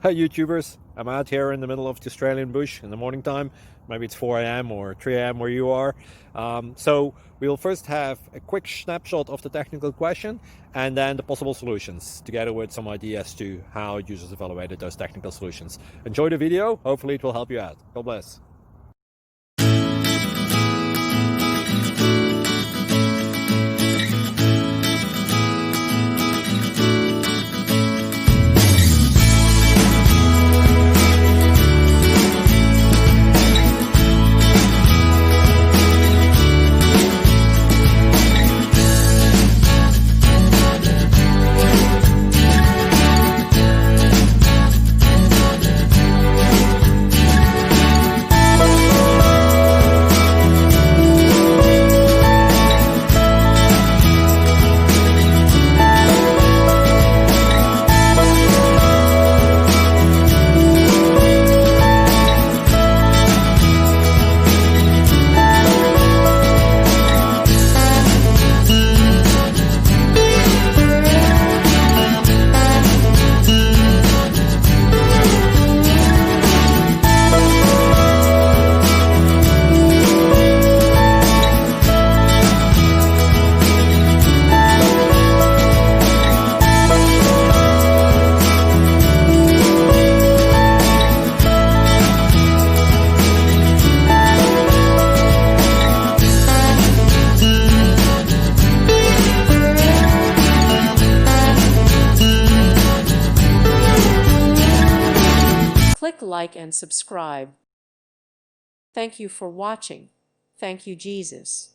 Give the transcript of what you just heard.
Hi YouTubers, I'm out here in the middle of the Australian bush in the morning time. Maybe it's 4 a.m. or 3 a.m. where you are. So we'll first have a quick snapshot of the technical question and then the possible solutions, together with some ideas to how users evaluated those technical solutions. Enjoy the video, hopefully it will help you out. God bless. Click like and subscribe. Thank you for watching. Thank you, Jesus.